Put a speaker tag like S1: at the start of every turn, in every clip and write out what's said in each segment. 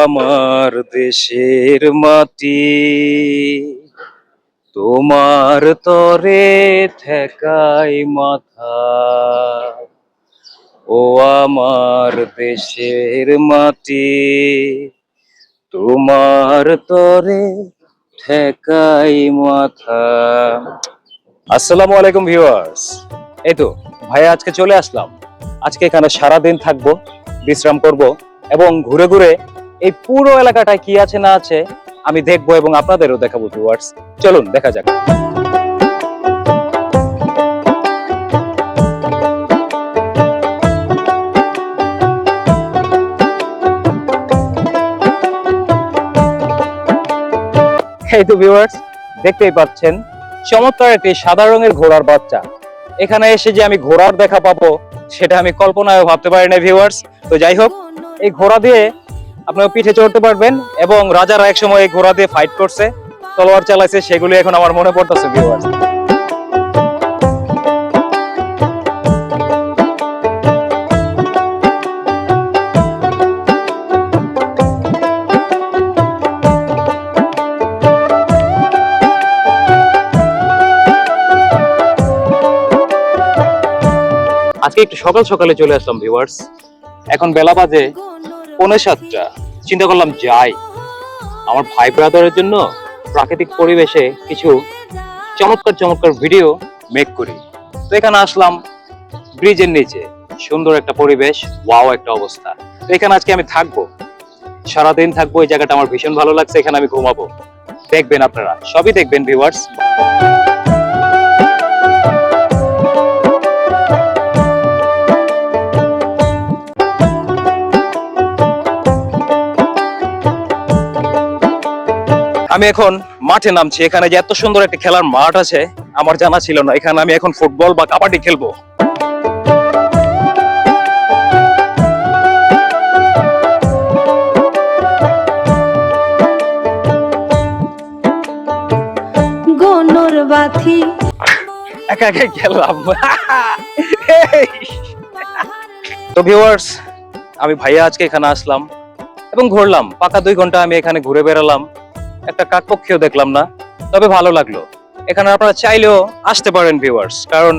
S1: আমার দেশের মাটি, তোমার তরে ঠেকাই মাথা। ও আমার দেশের মাটি, তোমার তরে ঠেকাই মাথা। আসসালামু আলাইকুম ভিউয়ার্স। এই তো ভাইয়া আজকে চলে আসলাম। আজকে এখানে সারাদিন থাকবো, বিশ্রাম করব এবং ঘুরে ঘুরে এই পুরো এলাকাটায় কি আছে না আছে আমি দেখবো এবং আপনাদেরও দেখাবো ভিউয়ার্স। চলুন দেখা যাক। এই তো ভিউয়ার্স, দেখতেই পাচ্ছেন চমৎকার একটি সাদা রঙের ঘোড়ার বাচ্চা। এখানে এসে যে আমি ঘোড়ার দেখা পাবো সেটা আমি কল্পনায় ভাবতে পারি না ভিউয়ার্স। তো যাই হোক, এই ঘোড়া দিয়ে আপনার পিঠে চড়তে পারবেন এবং রাজারা একসময় এই ঘোড়া দিয়ে ফাইট করছে, তলোয়ার চালাইছে, সেগুলি এখন আমার মনে পড়তেছে ভিউয়ার্স। আজকে একটু সকাল সকালে চলে আসলাম ভিউয়ার্স। এখন বেলা বাজে 6:45। চিন্তা করলাম যাই আমার ভাই ব্রাদারের জন্য প্রাকৃতিক পরিবেশে কিছু চমৎকার চমৎকার ভিডিও মেক করি। তো এখানে আসলাম ব্রিজের নিচে, সুন্দর একটা পরিবেশ, ওয়াও একটা অবস্থা। তো এখানে আজকে আমি থাকবো, সারাদিন থাকবো। এই জায়গাটা আমার ভীষণ ভালো লাগছে, এখানে আমি ঘুমাবো। দেখবেন আপনারা, সবই দেখবেন ভিউয়ার্স। আমি এখন মাঠে নামছি। এখানে যে এত সুন্দর একটা খেলার মাঠ আছে আমার জানা ছিল না। এখানে আমি এখন ফুটবল বা কাবাডি খেলবো।
S2: গনর বাথি
S1: একা একা খেললাম। তো ভিউয়ার্স, আমি ভাইয়া আজকে এখানে আসলাম এবং ঘুরলাম। পাকা 2 ঘন্টা আমি এখানে ঘুরে বেড়ালাম, একটা কাকপক্ষীও দেখলাম না, তবে ভালো লাগলো। এখানে আপনারা চাইলেও আসতে পারেন ভিউয়ার্স, কারণ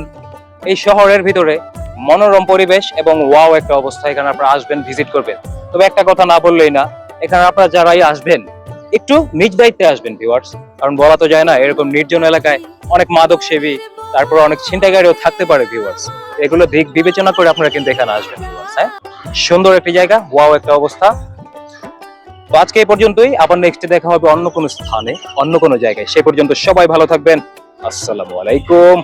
S1: এই শহরের ভিতরে মনোরম পরিবেশ এবং ওয়াও একটা অবস্থা। এখানে আপনারা আসবেন, ভিজিট করবেন। তবে একটা কথা না বললেই না, এখানে আপনারা যারাই আসবেন একটু নিজ দায়িত্বে আসবেন ভিউয়ার্স, কারণ বলা তো যায় না, এরকম নির্জন এলাকায় অনেক মাদক সেবী, তারপর অনেক ছিনতাইকারীও থাকতে পারে ভিউয়ার্স। এগুলো দিক বিবেচনা করে আপনারা কিন্তু এখানে আসবেন ভিউয়ার্স। হ্যাঁ, সুন্দর একটি জায়গা, ওয়াও একটা অবস্থা। তো আজকে এই পর্যন্তই, আবার নেক্সটে দেখা হবে অন্য কোনো স্থানে, অন্য কোনো জায়গায়। সে পর্যন্ত সবাই ভালো থাকবেন। আসসালামু আলাইকুম।